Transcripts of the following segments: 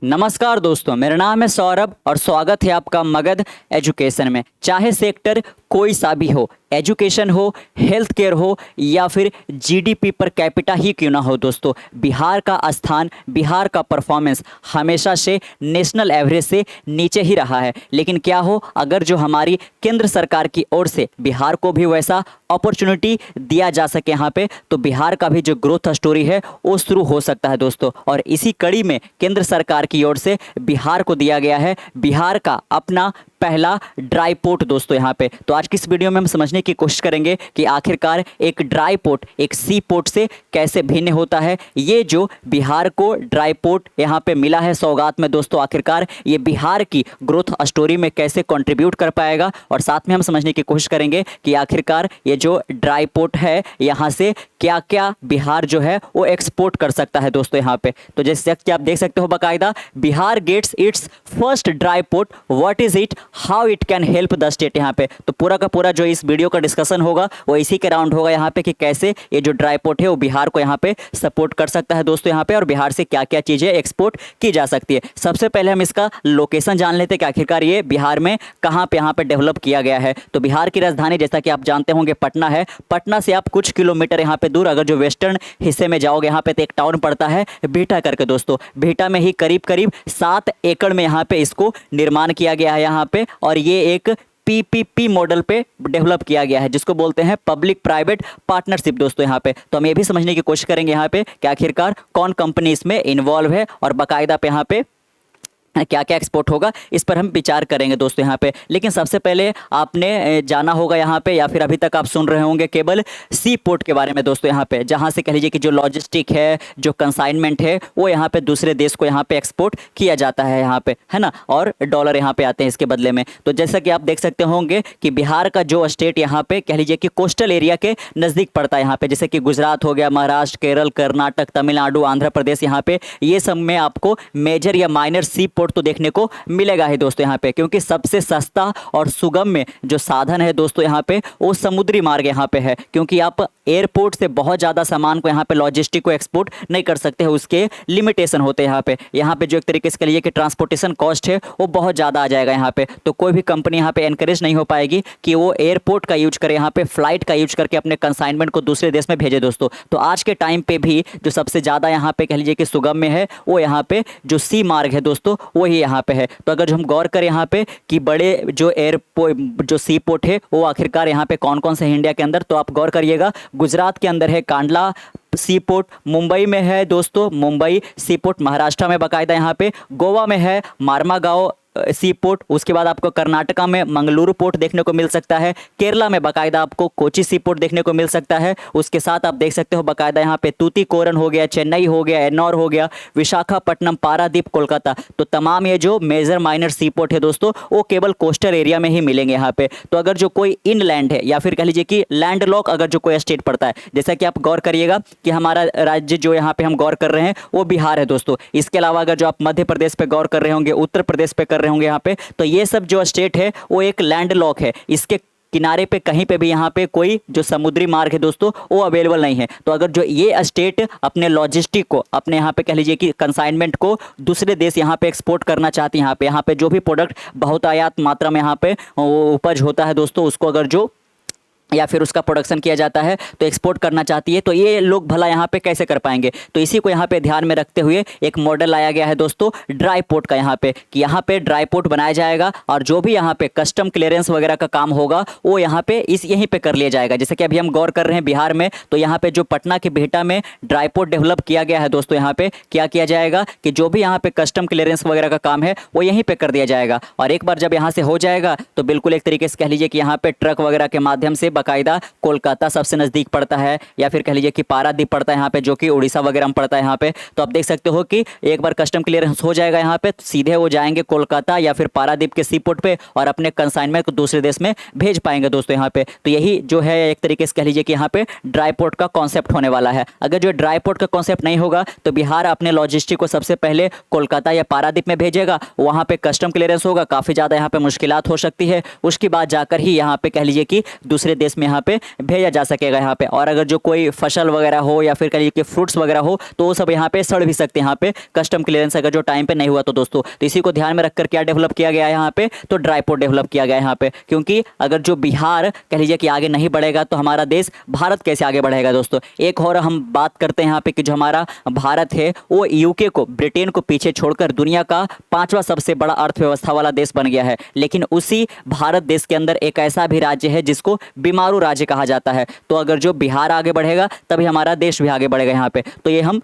नमस्कार दोस्तों, मेरा नाम है सौरभ और स्वागत है आपका मगध एजुकेशन में। चाहे सेक्टर कोई सा भी हो, एजुकेशन हो, हेल्थ केयर हो या फिर जीडीपी पर कैपिटा ही क्यों ना हो दोस्तों, बिहार का स्थान, बिहार का परफॉर्मेंस हमेशा से नेशनल एवरेज से नीचे ही रहा है। लेकिन क्या हो, अगर जो हमारी केंद्र सरकार की ओर से बिहार को भी वैसा अपॉर्चुनिटी दिया जा सके यहाँ पे, तो बिहार का भी जो ग्रोथ स्टोरी है वो शुरू हो सकता है दोस्तों। और इसी कड़ी में केंद्र सरकार की ओर से बिहार को दिया गया है बिहार का अपना पहला ड्राई पोर्ट दोस्तों यहाँ पे। तो आज की इस वीडियो में हम समझने की कोशिश करेंगे कि आखिरकार एक ड्राई पोर्ट एक सी पोर्ट से कैसे भिन्न होता है। ये जो बिहार को ड्राई पोर्ट यहाँ पे मिला है सौगात में दोस्तों, आखिरकार ये बिहार की ग्रोथ स्टोरी में कैसे कंट्रीब्यूट कर पाएगा। और साथ में हम समझने की कोशिश करेंगे कि आखिरकार ये जो ड्राई पोर्ट है यहाँ से क्या क्या बिहार जो है वो एक्सपोर्ट कर सकता है दोस्तों यहाँ पे। तो जैसे कि आप देख सकते हो बाकायदा, Bihar gets its first dry port, what is it, how it can help the state. यहाँ पे तो पूरा का पूरा जो इस वीडियो का डिस्कशन होगा वो इसी के राउंड होगा यहाँ पे कि कैसे ये जो ड्राई पोर्ट है वो बिहार को यहाँ पे सपोर्ट कर सकता है दोस्तों यहाँ पे, और बिहार से क्या क्या चीजें एक्सपोर्ट की जा सकती है। सबसे पहले हम इसका लोकेशन जान लेते हैं कि आखिरकार ये बिहार में कहाँ पे यहाँ पे डेवलप किया गया है। तो बिहार की राजधानी जैसा कि आप जानते होंगे पटना है। पटना से आप कुछ किलोमीटर यहाँ पे दूर अगर जो वेस्टर्न हिस्से में जाओगे यहाँ पे तो एक टाउन पड़ता है बिहटा करके दोस्तों। बिहटा में ही करीब करीब 7 एकड़ में यहाँ पे इसको निर्माण किया गया है यहाँ पे, और ये एक पीपीपी मॉडल पे डेवलप किया गया है जिसको बोलते हैं पब्लिक प्राइवेट पार्टनरशिप दोस्तों यहाँ पे। तो हम ये भी समझने की कोशिश करेंगे यहाँ पे कि आखिरकार कौन कंपनी इसमें इन्वॉल्व है और बाकायदा पे यहाँ पे क्या क्या एक्सपोर्ट होगा, इस पर हम विचार करेंगे दोस्तों यहाँ पे। लेकिन सबसे पहले आपने जाना होगा यहाँ पे, या फिर अभी तक आप सुन रहे होंगे केवल सी पोर्ट के बारे में दोस्तों यहाँ पे, जहाँ से कह लीजिए कि जो लॉजिस्टिक है, जो कंसाइनमेंट है, वो यहाँ पे दूसरे देश को यहाँ पे एक्सपोर्ट किया जाता है यहाँ पे, है ना, और डॉलर यहाँ पे आते हैं इसके बदले में। तो जैसा कि आप देख सकते होंगे कि बिहार का जो स्टेट यहाँ पे कह लीजिए कि कोस्टल एरिया के नज़दीक पड़ता है यहाँ पे, जैसे कि गुजरात हो गया, महाराष्ट्र, केरल, कर्नाटक, तमिलनाडु, आंध्र प्रदेश, यहाँ पे ये सब में आपको मेजर या माइनर सी तो देखने को मिलेगा ही दोस्तों यहाँ पे, क्योंकि सबसे सस्ता और सुगम में जो साधन है दोस्तों यहाँ पे वो समुद्री मार्ग यहाँ पे है, क्योंकि आप एयरपोर्ट से बहुत ज़्यादा सामान को यहाँ पे लॉजिस्टिक को एक्सपोर्ट नहीं कर सकते हैं, उसके लिमिटेशन होते हैं यहाँ पे जो एक तरीके से कह लीजिए कि ट्रांसपोर्टेशन कॉस्ट है वो बहुत ज़्यादा आ जाएगा यहाँ पे। तो कोई भी कंपनी यहाँ पे एनकरेज नहीं हो पाएगी कि वो एयरपोर्ट का यूज करे, यहाँ पे फ्लाइट का यूज करके अपने कंसाइनमेंट को दूसरे देश में भेजे दोस्तों। तो आज के टाइम पे भी जो सबसे ज़्यादा यहाँ पे कह लीजिए कि सुगम में है वो यहाँ पे जो सी मार्ग है दोस्तों वही यहाँ पे है। तो अगर जो हम गौर करें यहाँ पे कि बड़े जो एयरपोर्ट जो सी पोर्ट है वो आखिरकार यहाँ पे कौन कौन से इंडिया के अंदर, तो आप गौर करिएगा, गुजरात के अंदर है कांडला सी पोर्ट, मुंबई में है दोस्तों मुंबई सी पोर्ट, महाराष्ट्र में बाकायदा यहाँ पे, गोवा में है मार्मागांव सी पोर्ट, उसके बाद आपको कर्नाटका में मंगलुरु पोर्ट देखने को मिल सकता है, केरला में बाकायदा आपको कोची सी पोर्ट देखने को मिल सकता है। उसके साथ आप देख सकते हो बाकायदा यहाँ पे तूतीकोरन हो गया, चेन्नई हो गया, एन्नौर हो गया, विशाखापट्टनम, पारादीप, कोलकाता। तो तमाम ये जो मेजर माइनर सी पोर्ट है दोस्तों वो केवल कोस्टल एरिया में ही मिलेंगे यहाँ पे। तो अगर जो कोई इनलैंड है या फिर कह लीजिए कि लैंड लॉक अगर जो कोई स्टेट पड़ता है, जैसा कि आप गौर करिएगा कि हमारा राज्य जो यहाँ पे हम गौर कर रहे हैं वो बिहार है दोस्तों। इसके अलावा अगर जो आप मध्य प्रदेश पे गौर कर रहे होंगे, उत्तर प्रदेश पे कर रहे होंगे यहाँ पे, तो ये सब जो स्टेट है वो एक लैंड लॉक है, इसके किनारे पे कहीं पे भी यहाँ पे कोई जो समुद्री मार्ग है दोस्तों वो अवेलेबल नहीं है। तो अगर जो ये स्टेट अपने लॉजिस्टिक को, अपने यहाँ पे कह लीजिए कि कंसाइनमेंट को दूसरे देश यहाँ पे एक्सपोर्ट करना चाहती है, यहाँ पे जो भी प्रोडक्ट बहुत आयात मात्रा में यहाँ पे उपज होता है दोस्तों, उसको अगर जो या फिर उसका प्रोडक्शन किया जाता है तो एक्सपोर्ट करना चाहती है, तो ये लोग भला यहाँ पे कैसे कर पाएंगे। तो इसी को यहाँ पे ध्यान में रखते हुए एक मॉडल लाया गया है दोस्तों ड्राई पोर्ट का यहाँ पे, कि यहाँ पे ड्राई पोर्ट बनाया जाएगा और जो भी यहाँ पे कस्टम क्लियरेंस वगैरह का काम होगा वो यहाँ पे यहीं पे कर लिया जाएगा। जैसे कि अभी हम गौर कर रहे हैं बिहार में, तो यहाँ पे जो पटना के बिहटा में ड्राई पोर्ट डेवलप किया गया है दोस्तों, यहाँ पे क्या किया जाएगा कि जो भी यहाँ पे कस्टम क्लियरेंस वगैरह का काम है वो यहीं पे कर दिया जाएगा। और एक बार जब यहाँ से हो जाएगा तो बिल्कुल एक तरीके से कह लीजिए कि यहाँ पे ट्रक वगैरह के माध्यम से बाकायदा कोलकाता सबसे नज़दीक पड़ता है, या फिर कह लीजिए कि पारादीप पड़ता है यहाँ पे, जो कि उड़ीसा वगैरह में पड़ता है यहाँ पे। तो आप देख सकते हो कि एक बार कस्टम क्लियरेंस हो जाएगा यहाँ पे, तो सीधे वो जाएंगे कोलकाता या फिर पारादीप के सी पोर्ट पे और अपने कंसाइनमेंट को दूसरे देश में भेज पाएंगे दोस्तों यहाँ पे। तो यही जो है एक तरीके से कह लीजिए कि यहाँ पे ड्राई पोर्ट का कॉन्सेप्ट होने वाला है। अगर जो ड्राई पोर्ट का कॉन्सेप्ट नहीं होगा तो बिहार अपने लॉजिस्टिक को सबसे पहले कोलकाता या पारादीप में भेजेगा, वहाँ पे कस्टम क्लियरेंस होगा, काफ़ी ज़्यादा यहाँ पे मुश्किलात हो सकती है, उसके बाद जाकर ही यहाँ पे कह लीजिए कि दूसरे देश देश में यहाँ पे भेजा जा सकेगा यहाँ पे। और अगर जो कोई फसल वगैरह हो या फिर कहिए कि फ्रूट्स वगैरह हो तो वो सब यहाँ पे सड़ भी सकते हैं यहाँ पे कस्टम क्लियरेंस अगर जो टाइम पे नहीं हुआ तो दोस्तों। तो इसी को ध्यान में रखकर क्या डेवलप किया गया है यहाँ पे, तो ड्राई पोर्ट डेवलप किया गया है यहाँ पे। क्योंकि अगर जो बिहार कह लीजिए कि आगे नहीं बढ़ेगा तो हमारा देश भारत कैसे आगे बढ़ेगा दोस्तों। एक और हम बात करते हैं यहाँ पे कि जो हमारा भारत है वो यूके को, ब्रिटेन को पीछे छोड़कर दुनिया का 5वां सबसे बड़ा अर्थव्यवस्था वाला देश बन गया है। लेकिन उसी भारत देश के अंदर एक ऐसा भी राज्य है जिसको बीमारू राज्य कहा जाता है। तो अगर जो बिहार आगे बढ़ेगा तभी हमारा देश भी आगे बढ़ेगा यहाँ पे। तो ये हम,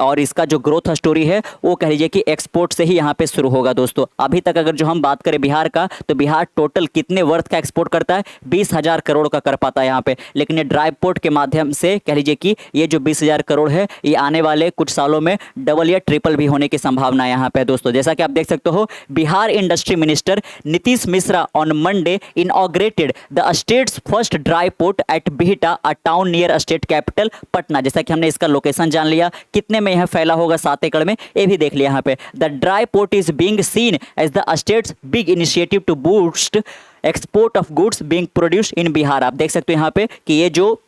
और इसका जो ग्रोथ स्टोरी है वो कह लीजिए कि एक्सपोर्ट से ही यहाँ पे शुरू होगा दोस्तों। अभी तक अगर जो हम बात करें बिहार का, तो बिहार टोटल कितने वर्थ का एक्सपोर्ट करता है, 20,000 करोड़ का कर पाता है यहाँ पे। लेकिन ये ड्राई पोर्ट के माध्यम से कह लीजिए कि ये जो 20,000 करोड़ है ये आने वाले कुछ सालों में डबल या ट्रिपल भी होने की संभावना है यहाँ पे दोस्तों। जैसा कि आप देख सकते हो, Bihar industry minister Nitish Mishra on Monday inaugurated the state's first dry port at Bihta, a town near state capital Patna. जैसा कि हमने इसका लोकेशन जान लिया, कितने में यह फैला होगा, 7 एकड़ में, ये भी देख लिया यहाँ पे। The dry port is being seen as the state's big initiative to boost export of goods being produced in Bihar. आप देख सकते हो यहाँ पे कि ये जो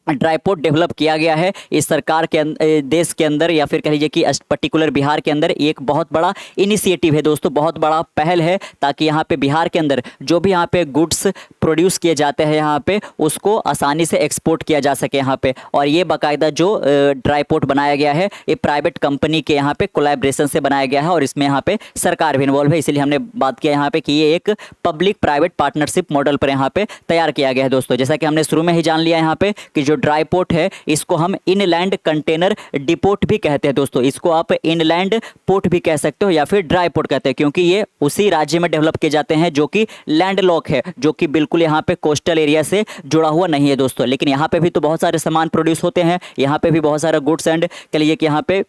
ड्राई पोर्ट डेवलप किया गया है इस सरकार के देश के अंदर, या फिर कह लीजिए कि पर्टिकुलर बिहार के अंदर एक बहुत बड़ा इनिशिएटिव है दोस्तों, बहुत बड़ा पहल है, ताकि यहाँ पे बिहार के अंदर जो भी यहाँ पे गुड्स प्रोड्यूस किए जाते हैं यहाँ पे उसको आसानी से एक्सपोर्ट किया जा सके यहाँ पे। और ये बाकायदा जो ड्राई पोर्ट बनाया गया है ये प्राइवेट कंपनी के यहाँ पे कोलैबोरेशन से बनाया गया है और इसमें यहाँ पे सरकार भी इन्वॉल्व है। इसलिए हमने बात किया यहाँ पे कि ये एक पब्लिक प्राइवेट पार्टनरशिप मॉडल पर यहाँ पे तैयार किया गया है दोस्तों। जैसा कि हमने शुरू में ही जान लिया यहाँ पे कि जो ड्राई पोर्ट है इसको हम इनलैंड कंटेनर डिपोट भी कहते हैं दोस्तों। इसको आप इनलैंड पोर्ट भी कह सकते हो या फिर ड्राई पोर्ट कहते हैं, क्योंकि ये उसी राज्य में डेवलप किए जाते हैं जो कि लैंड लॉक है, जो कि बिल्कुल यहाँ पे कोस्टल एरिया से जुड़ा हुआ नहीं है दोस्तों। लेकिन यहाँ पे भी तो बहुत सारे सामान प्रोड्यूस होते हैं, यहाँ पे भी बहुत सारा गुड्स एंड कह लीजिए कि यहाँ पे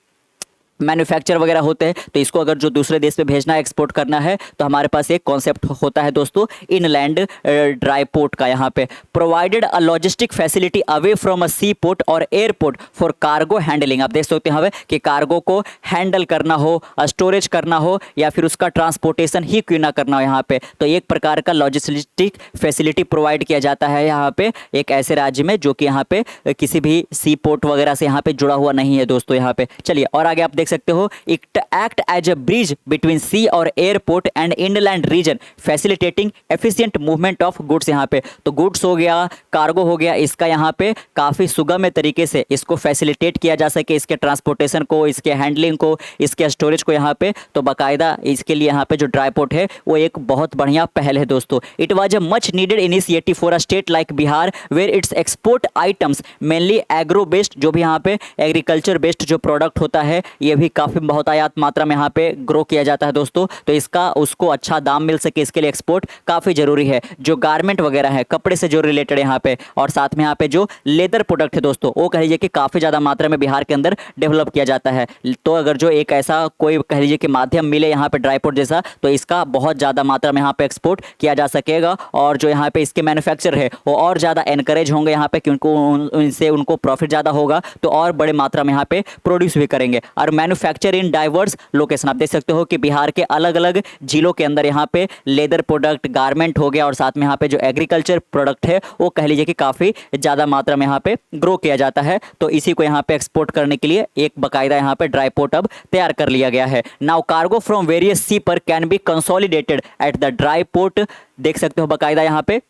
मैन्युफैक्चर वगैरह होते हैं। तो इसको अगर जो दूसरे देश में भेजना है, एक्सपोर्ट करना है, तो हमारे पास एक कॉन्सेप्ट होता है दोस्तों इनलैंड ड्राई पोर्ट का। यहाँ पे provided a logistic facility away from a sea port और एयरपोर्ट फॉर कार्गो हैंडलिंग। आप देख सकते हैं कि कार्गो को हैंडल करना हो, स्टोरेज करना हो या फिर उसका ट्रांसपोर्टेशन ही क्यों ना करना हो यहाँ पे, तो एक प्रकार का लॉजिस्टिक फैसिलिटी प्रोवाइड किया जाता है यहाँ पे एक ऐसे राज्य में जो कि यहाँ पे किसी भी सी पोर्ट वगैरह से यहाँ पे जुड़ा हुआ नहीं है दोस्तों यहाँ पे। चलिए और आगे आप देख सकते हो, it act as a bridge between sea और airport and inland region facilitating efficient movement of goods. यहाँ पे तो गुड्स हो गया, कार्गो हो गया, इसका यहाँ पे काफी सुगम्य तरीके से इसको फैसिलिटेट किया जा सके, इसके ट्रांसपोर्टेशन को, इसके हैंडलिंग को, इसके स्टोरेज को यहाँ पे। तो बाकायदा इसके लिए यहाँ पे जो ड्राई पोर्ट है वो एक बहुत बढ़िया पहल है दोस्तों। It was a much needed initiative for a state like Bihar where its export items mainly agro based, जो भी यहाँ पे एग्रीकल्चर बेस्ड जो प्रोडक्ट होता है ये भी काफी बहुतायत मात्रा में यहाँ पे ग्रो किया जाता है दोस्तों। तो इसका उसको अच्छा दाम मिल सके इसके लिए एक्सपोर्ट काफी जरूरी है। जो गारमेंट वगैरह है, कपड़े से जो रिलेटेड है यहाँ पे, और साथ में यहाँ पे जो लेदर प्रोडक्ट है दोस्तों वो कह लीजिए कि काफी ज्यादा मात्रा में बिहार के अंदर डेवलप किया जाता है। तो अगर जो एक ऐसा कोई कह लीजिए कि माध्यम मिले यहाँ पे ड्राई पोर्ट जैसा, तो इसका बहुत ज्यादा मात्रा में यहाँ पे एक्सपोर्ट किया जा सकेगा और जो यहाँ पे इसके मैन्युफैक्चर है वो और ज्यादा एनकरेज होंगे यहाँ पे, क्योंकि इनसे उनको प्रॉफिट ज्यादा होगा तो और बड़े मात्रा में यहाँ पे प्रोड्यूस भी करेंगे। और मैन्युफैक्चर इन डाइवर्स लोकेशन, आप देख सकते हो कि बिहार के अलग अलग जिलों के अंदर यहाँ पे लेदर प्रोडक्ट, गारमेंट हो गया और साथ में यहाँ पे जो एग्रीकल्चर प्रोडक्ट है वो कह लीजिए कि काफी ज्यादा मात्रा में यहाँ पे ग्रो किया जाता है। तो इसी को यहाँ पे एक्सपोर्ट करने के लिए एक बकायदा यहाँ पे ड्राई पोर्ट अब तैयार कर लिया गया है। नाउ कार्गो फ्रॉम वेरियस सी पर can be consolidated at the dry port. देख सकते हो बकायदा यहाँ पे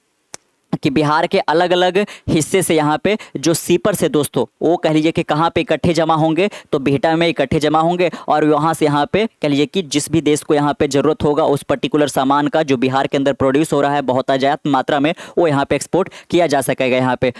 कि बिहार के अलग अलग हिस्से से यहाँ पे जो सीपर से दोस्तों वो कह लीजिए कि कहाँ पे इकट्ठे जमा होंगे, तो बिहटा में इकट्ठे जमा होंगे और वहाँ से यहाँ पे कह लीजिए कि जिस भी देश को यहाँ पे ज़रूरत होगा उस पर्टिकुलर सामान का जो बिहार के अंदर प्रोड्यूस हो रहा है बहुत ज़्यादा मात्रा में, वो यहाँ पे एक्सपोर्ट किया जा सकेगा यहाँ पे।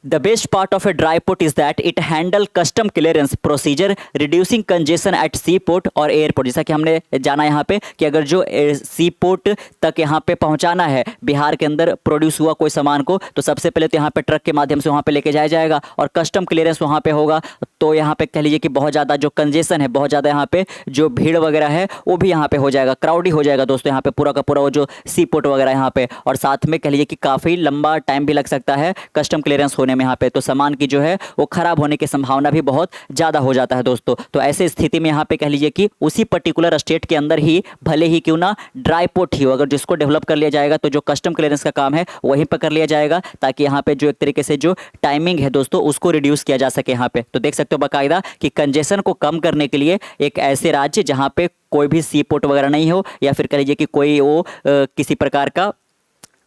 The best part of a dry port is that it handle custom clearance procedure, reducing congestion at seaport और एयरपोर्ट। जैसा कि हमने जाना यहाँ पे कि अगर जो सी पोर्ट तक यहाँ पे पहुँचाना है बिहार के अंदर प्रोड्यूस हुआ कोई सामान को, तो सबसे पहले तो यहाँ पे ट्रक के माध्यम से वहाँ पे लेके जाया जाएगा और कस्टम क्लियरेंस वहाँ पे होगा। तो यहाँ पे कह लीजिए कि बहुत ज़्यादा जो कंजेशन है, बहुत ज़्यादा यहाँ पे जो भीड़ वगैरह है वो भी यहाँ पे हो जाएगा, क्राउडी हो जाएगा दोस्तों यहाँ पे पूरा का पूरा वो जो सी पोर्ट वगैरह यहाँ पे। और साथ में कह लीजिए कि काफ़ी लंबा टाइम भी लग सकता है कस्टम क्लियरेंस होने होने में यहाँ पे, तो सामान की जो है वो खराब होने की संभावना भी बहुत ज़्यादा हो जाता है दोस्तों। तो ऐसे स्थिति में यहाँ पे कह लीजिए कि उसी पर्टिकुलर स्टेट के अंदर ही भले ही क्यों ना ड्राई पोर्ट ही हो, अगर जिसको डेवलप कर लिया जाएगा तो जो कस्टम क्लियरेंस का काम है वहीं पर कर लिया जाएगा, ताकि यहाँ पे जो एक तरीके से जो टाइमिंग है दोस्तों उसको रिड्यूस किया जा सके यहाँ पे। तो देख सकते हो बाकायदा कि कंजेशन को कम करने के लिए एक ऐसे राज्य जहाँ पे कोई भी सी पोर्ट वगैरह नहीं हो, या फिर कह लीजिए कि कोई वो किसी प्रकार का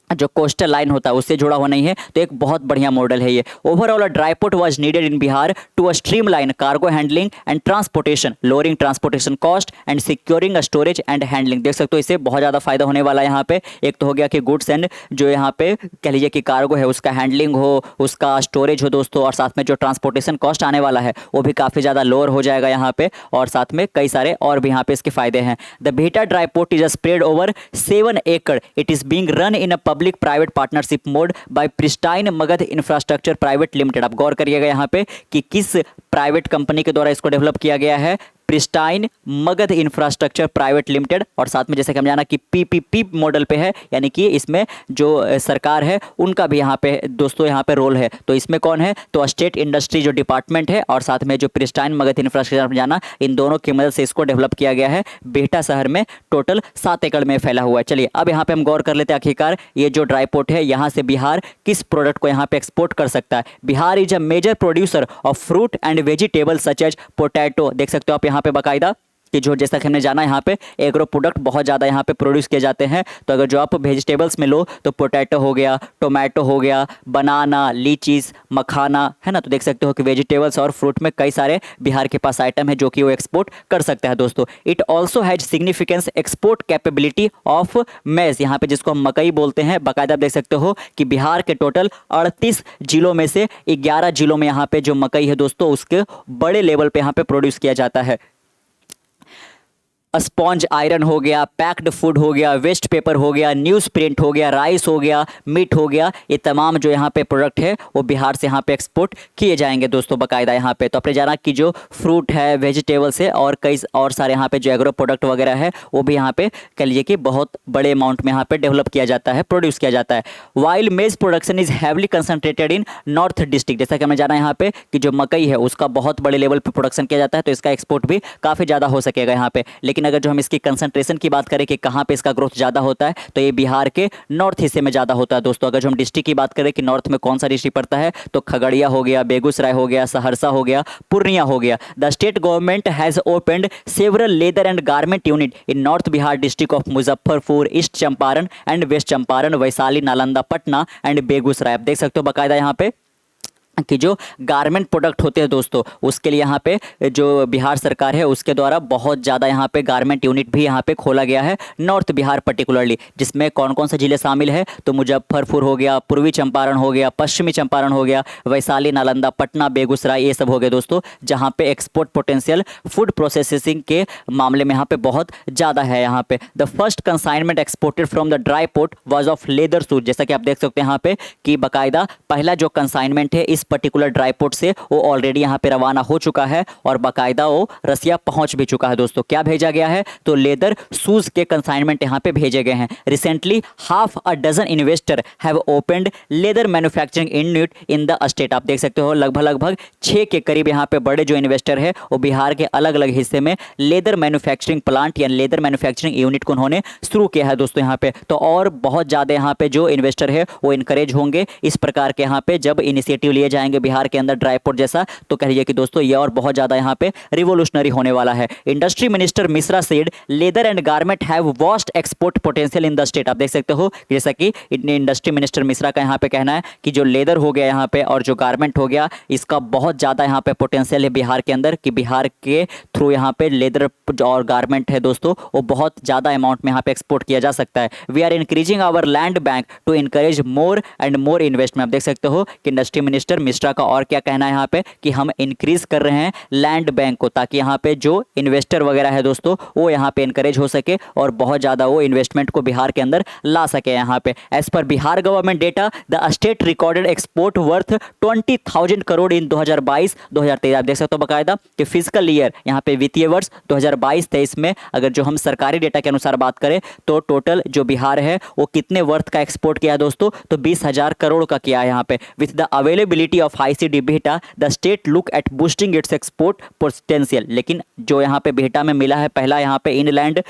जो कोस्टल लाइन होता है उससे जुड़ा हुआ नहीं है, तो एक बहुत बढ़िया मॉडल है ये। Overall a dry port was needed in Bihar to streamline cargo handling and transportation, lowering transportation cost and securing storage and handling. देख सकते हो इससे बहुत ज़्यादा फायदा होने वाला है यहाँ पे। एक तो हो गया कि गुड्स एंड जो यहाँ पे कह लीजिए कि कार्गो है उसका हैंडलिंग हो, उसका स्टोरेज हो दोस्तों, और साथ में जो ट्रांसपोर्टेशन कॉस्ट आने वाला है वो भी काफ़ी ज़्यादा लोअर हो जाएगा यहाँ पे, और साथ में कई सारे और भी यहाँ पे इसके फायदे हैं। The Bihta dry port is spread over 7 एकड़, it is being run in a public private partnership mode bye pristine Magadh infrastructure private limited. आप गौर करिएगा यहाँ पे कि किस प्राइवेट कंपनी के द्वारा इसको डेवलप किया गया है, pristine Magadh infrastructure private limited. और साथ में जैसे कि हम जाना कि पीपीपी मॉडल पे है, यानी कि इसमें जो सरकार है उनका भी यहाँ पे दोस्तों यहाँ पे रोल है। तो इसमें कौन है, तो स्टेट इंडस्ट्री जो डिपार्टमेंट है और साथ में जो प्रिस्टाइन मगध इंफ्रास्ट्रक्चर जाना, इन दोनों की मदद से इसको डेवलप किया गया है। बिहटा शहर में टोटल 7 एकड़ में फैला हुआ है। चलिए अब यहाँ पे हम गौर कर लेते हैं आखिरकार ये जो ड्राई पोर्ट है यहाँ से बिहार किस प्रोडक्ट को यहाँ पे एक्सपोर्ट कर सकता है। Bihar is a major producer of fruit and vegetable such as potato. देख सकते हो आप यहाँ पे बाकायदा कि जो जैसा कि हमने जाना यहाँ पे एग्रो प्रोडक्ट बहुत ज़्यादा यहाँ पे प्रोड्यूस किए जाते हैं। तो अगर जो आप वेजिटेबल्स में लो तो पोटैटो हो गया, टोमेटो हो गया, बनाना, लीचीज, मखाना, है ना। तो देख सकते हो कि वेजिटेबल्स और फ्रूट में कई सारे बिहार के पास आइटम है जो कि वो एक्सपोर्ट कर सकता है दोस्तों। It also has significance export capability of मेज, यहाँ पे जिसको हम मकई बोलते हैं। बाकायदा देख सकते हो कि बिहार के टोटल 38 जिलों में से 11 जिलों में यहाँ पे जो मकई है दोस्तों उसके बड़े लेवल पे यहाँ पे प्रोड्यूस किया जाता है। स्पॉन्ज आयरन हो गया, पैक्ड फूड हो गया, वेस्ट पेपर हो गया, न्यूज़ प्रिंट हो गया, राइस हो गया, मीट हो गया, ये तमाम जो यहाँ पे प्रोडक्ट है वो बिहार से यहाँ पे एक्सपोर्ट किए जाएंगे दोस्तों बाकायदा यहाँ पे। तो अपने जाना कि जो फ्रूट है, वेजिटेबल्स है और कई और सारे यहाँ पे जो एग्रो प्रोडक्ट वगैरह है वो भी यहाँ पे कह लीजिए कि बहुत बड़े अमाउंट में यहाँ पे डेवलप किया जाता है, प्रोड्यूस किया जाता है। वाइल मेज production is heavily concentrated in north district, जैसा कि हमें जाना यहाँ पे कि जो मकई है उसका बहुत बड़े लेवल पर प्रोडक्शन किया जाता है, तो इसका एक्सपोर्ट भी काफ़ी ज़्यादा हो सकेगा यहाँ पे। लेकिन अगर जो हम इसकी कंसंट्रेशन की बात करें कि कहाँ पे इसका ग्रोथ ज़्यादा होता है, तो ये बिहार के नॉर्थ हिस्से में ज़्यादा होता है दोस्तों। अगर जो हम डिस्ट्रिक्ट की बात करें कि नॉर्थ में कौन सा डिस्ट्रिक्ट पड़ता है, तो खगड़िया हो गया, बेगूसराय हो गया, सहरसा हो गया, पूर्णिया हो गया। The state government has opened several leather and garment unit in north Bihar district of Muzaffarpur, east Champaran and west Champaran, Vaishali, Nalanda, Patna and Begusarai. आप देख सकते हो बाकायदा यहाँ पे कि जो गारमेंट प्रोडक्ट होते हैं दोस्तों उसके लिए यहाँ पे जो बिहार सरकार है उसके द्वारा बहुत ज़्यादा यहाँ पे गारमेंट यूनिट भी यहाँ पे खोला गया है नॉर्थ बिहार पर्टिकुलरली, जिसमें कौन कौन से ज़िले शामिल है, तो मुजफ्फरपुर हो गया, पूर्वी चंपारण हो गया, पश्चिमी चंपारण हो गया, वैशाली, नालंदा, पटना, बेगूसराय, ये सब हो गए दोस्तों, जहाँ पे एक्सपोर्ट पोटेंशियल फूड प्रोसेसिंग के मामले में यहाँ पे बहुत ज़्यादा है। यहाँ पे the first consignment exported from the dry port was of leather suit, जैसा कि आप देख सकते हैं यहाँ पे कि बाकायदा पहला जो कंसाइनमेंट है इस पर्टिकुलर ड्राई पोर्ट से वो ऑलरेडी यहाँ पे रवाना हो चुका है और बाकायदा वो रसिया पहुंच भी चुका है दोस्तों। क्या भेजा गया है, तो लेदर शूज के कंसाइनमेंट यहाँ पे भेजे गए हैं। Recently half a dozen investor have opened leather manufacturing unit in the state. आप देख सकते हो लगभग 6 के करीब यहाँ पे बड़े जो इन्वेस्टर है वो बिहार के अलग अलग हिस्से में लेदर मैन्युफैक्चरिंग प्लांट या लेदर मैन्युफैक्चरिंग यूनिट को उन्होंने शुरू किया है दोस्तों यहाँ पे। तो और बहुत ज़्यादा यहाँ पे जो इन्वेस्टर है वो इनकरेज होंगे इस प्रकार के यहाँ पे जब इनिशिएटिव लिए जाएंगे बिहार के अंदर ड्राई पोर्ट जैसा, तो कह लीजिए कि दोस्तों ये और बहुत ज़्यादा यहाँ पे रिवोल्यूशनरी होने वाला है। Industry minister Mishra said leather and garment have vast export potential in the state. आप देख सकते हो जैसा कि इंडस्ट्री मिनिस्टर मिश्रा का यहाँ पे कहना है कि जो लेदर हो गया यहाँ पे और जो गारमेंट हो गया इसका बहुत ज़्यादा यहाँ पे पोटेंशियल है बिहार के अंदर, कि बिहार के थ्रू यहाँ पे लेदर और गारमेंट है दोस्तों वो बहुत ज़्यादा अमाउंट में यहाँ पे एक्सपोर्ट किया जा सकता है। We are increasing our land bank to encourage more and more investment. आप देख सकते हो कि इंडस्ट्री मिनिस्टर मिश्रा का और क्या कहना है यहाँ पे कि हम इंक्रीज कर रहे हैं लैंड बैंक को, ताकि यहाँ पे जो इन्वेस्टर वगैरह है दोस्तों वो यहाँ पे इनकरेज हो सके और बहुत ज़्यादा वो इन्वेस्टमेंट को बिहार के अंदर ला सके यहाँ पे। एज पर Bihar government data the state recorded export worth 20,000 crore in 2022-2023। आप देख सकते हो बाकायदा कि फिजिकल ईयर यहाँ पे वित्तीय वर्ष 2022-23 में अगर जो हम सरकारी डेटा के अनुसार बात करें तो टोटल जो बिहार है वो कितने वर्थ का एक्सपोर्ट किया है दोस्तों, तो 20,000 करोड़ का किया है यहाँ पे। With the availability visibility of ICD Bihta the state look at boosting it's export potential. लेकिन जो यहाँ पे बिहटा में मिला है पहला यहाँ पे इनलैंड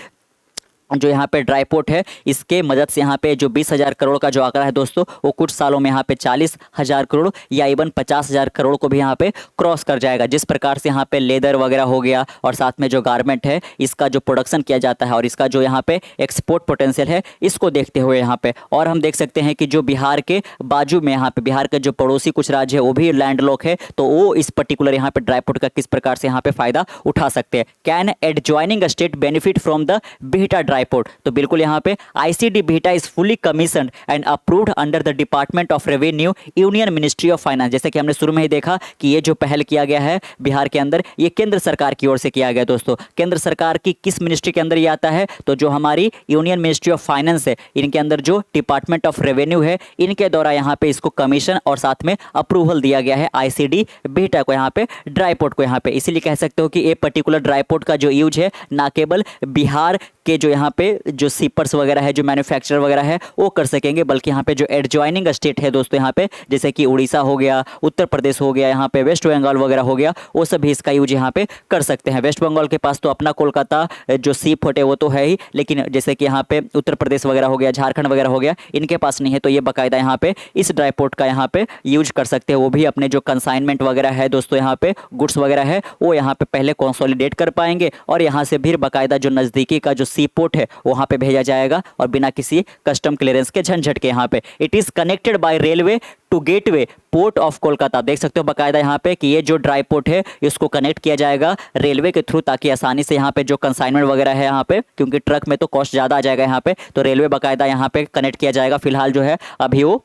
जो यहाँ पे ड्राई पोर्ट है, इसके मदद से यहाँ पे जो 20,000 करोड़ का जो आंकड़ा है दोस्तों, वो कुछ सालों में यहाँ पे 40,000 करोड़ या इवन 50,000 करोड़ को भी यहाँ पे क्रॉस कर जाएगा। जिस प्रकार से यहाँ पे लेदर वगैरह हो गया और साथ में जो गारमेंट है इसका जो प्रोडक्शन किया जाता है और इसका जो यहाँ पे एक्सपोर्ट पोटेंशियल है, इसको देखते हुए यहाँ पे और हम देख सकते हैं कि जो बिहार के बाजू में यहाँ पे बिहार के जो पड़ोसी कुछ राज्य है वो भी लैंडलॉक है, तो वो इस पर्टिकुलर यहाँ पे ड्राई पोर्ट का किस प्रकार से यहाँ पे फायदा उठा सकते हैं। Can adjoining state benefit from the Bihta dry port? तो बिल्कुल यहाँ पे ICD Bihta is fully commissioned and approved under the department of revenue, union ministry of finance. जैसे कि हमने शुरू में ही देखा कि ये जो पहल किया गया है बिहार के अंदर, ये केंद्र सरकार की ओर से किया गया दोस्तों। केंद्र सरकार की किस मिनिस्ट्री के अंदर ये आता है? तो जो हमारी यूनियन मिनिस्ट्री ऑफ फाइनेंस है, इनके अंदर जो डिपार्टमेंट ऑफ रेवेन्यू है, इनके द्वारा यहाँ पे इसको कमीशन और साथ में अप्रूवल दिया गया है आईसीडी बिहटा को, यहाँ पे ड्राई पोर्ट को यहाँ पे। इसीलिए कह सकते हो कि ये पर्टिकुलर ड्राई पोर्ट का जो यूज है ना केवल बिहार के जो यहाँ पे जो सीपर्स वगैरह है, जो मैन्युफैक्चरर वगैरह है वो कर सकेंगे, बल्कि यहाँ पे जो एडजॉइनिंग स्टेट है दोस्तों, यहाँ पे जैसे कि उड़ीसा हो गया, उत्तर प्रदेश हो गया, यहाँ पे वेस्ट बंगाल वगैरह हो गया, वो सभी इसका यूज यहाँ पे कर सकते हैं। वेस्ट बंगाल के पास तो अपना कोलकाता जो सी पोर्ट है वो तो है ही, लेकिन जैसे कि यहाँ पे उत्तर प्रदेश वगैरह हो गया, झारखंड वगैरह हो गया, इनके पास नहीं है, तो ये बाकायदा यहाँ पे इस ड्राई पोर्ट का यहाँ पे यूज कर सकते हैं। वो भी अपने जो कंसाइनमेंट वगैरह है दोस्तों, यहाँ पे गुड्स वगैरह है वो यहाँ पे पहले कंसोलिडेट कर पाएंगे और यहाँ से फिर बाकायदा जो नज़दीकी का जो सी पोर्ट है वहाँ पे भेजा जाएगा और बिना किसी कस्टम क्लियरेंस के झंझट के यहाँ पे। It is connected by railway to gateway port of Kolkata. देख सकते हो बाकायदा यहाँ पे कि ये जो ड्राई पोर्ट है इसको कनेक्ट किया जाएगा रेलवे के थ्रू, ताकि आसानी से यहाँ पे जो कंसाइनमेंट वगैरह है यहाँ पे, क्योंकि ट्रक में तो कॉस्ट ज़्यादा आ जाएगा यहाँ पे, तो रेलवे बाकायदा यहाँ पे कनेक्ट किया जाएगा। फिलहाल जो है अभी वो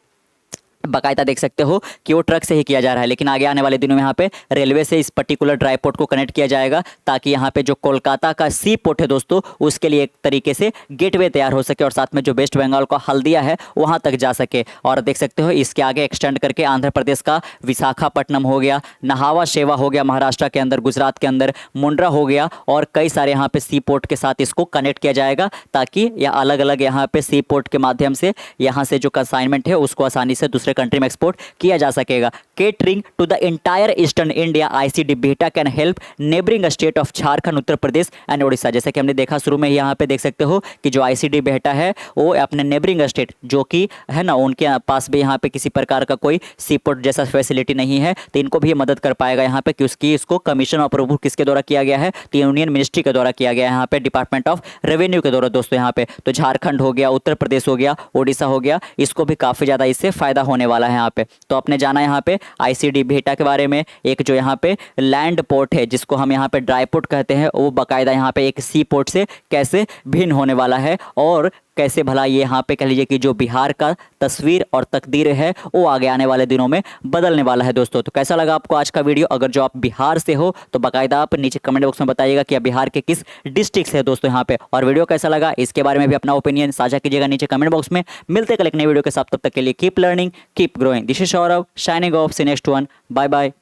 बाकायदा देख सकते हो कि वो ट्रक से ही किया जा रहा है, लेकिन आगे आने वाले दिनों में यहाँ पे रेलवे से इस पर्टिकुलर ड्राई पोर्ट को कनेक्ट किया जाएगा, ताकि यहाँ पे जो कोलकाता का सी पोर्ट है दोस्तों, उसके लिए एक तरीके से गेटवे तैयार हो सके और साथ में जो वेस्ट बंगाल का हल्दिया है वहाँ तक जा सके। और देख सकते हो इसके आगे एक्सटेंड करके आंध्र प्रदेश का विशाखापट्टनम हो गया, नहावा शेवा हो गया महाराष्ट्र के अंदर, गुजरात के अंदर मुंड्रा हो गया, और कई सारे यहाँ पे सी पोर्ट के साथ इसको कनेक्ट किया जाएगा, ताकि यह अलग अलग यहाँ पे सी पोर्ट के माध्यम से यहाँ से जो कंसाइनमेंट है उसको आसानी से दूसरे कंट्री में एक्सपोर्ट किया जा सकेगा। Catering to the entire eastern India, ICD Bihta can help neighbouring state of Jharkhand, Uttar Pradesh and Odisha. जैसे कि हमने देखा शुरू में यहाँ पे देख सकते हो कि जो आईसीडी बिहटा है वो अपने नेबरिंग स्टेट जो कि है ना, उनके पास भी यहाँ पे किसी प्रकार का कोई सी पोर्ट जैसा फैसिलिटी नहीं है, तो इनको भी मदद कर पाएगा यहाँ पे, कि उसकी इसको कमीशन और अप्रूवल किसके द्वारा किया गया है? तो यूनियन मिनिस्ट्री के द्वारा किया गया है, यहाँ पे डिपार्टमेंट ऑफ रेवेन्यू के द्वारा दोस्तों। यहाँ पे तो झारखंड हो गया, उत्तर प्रदेश हो गया, ओडिशा हो गया, इसको भी काफ़ी ज़्यादा इससे फायदा होने वाला है यहाँ पे। तो आपने जाना यहाँ पे आईसीडी बिहटा के बारे में, एक जो यहाँ पे लैंड पोर्ट है जिसको हम यहाँ पे ड्राई पोर्ट कहते हैं, वो बाकायदा यहाँ पे एक सी पोर्ट से कैसे भिन्न होने वाला है और कैसे भला ये यहाँ पे कह लीजिए कि जो बिहार का तस्वीर और तकदीर है वो आगे आने वाले दिनों में बदलने वाला है दोस्तों। तो कैसा लगा आपको आज का वीडियो? अगर जो आप बिहार से हो तो बाकायदा आप नीचे कमेंट बॉक्स में बताइएगा कि आप बिहार के किस डिस्ट्रिक्ट से है दोस्तों यहाँ पे, और वीडियो कैसा लगा इसके बारे में भी अपना ओपिनियन साझा कीजिएगा नीचे कमेंट बॉक्स में। मिलते कल एक नई वीडियो के साथ, तब तक के लिए keep learning keep growing. This is Saurabh signing off, see next one, bye bye.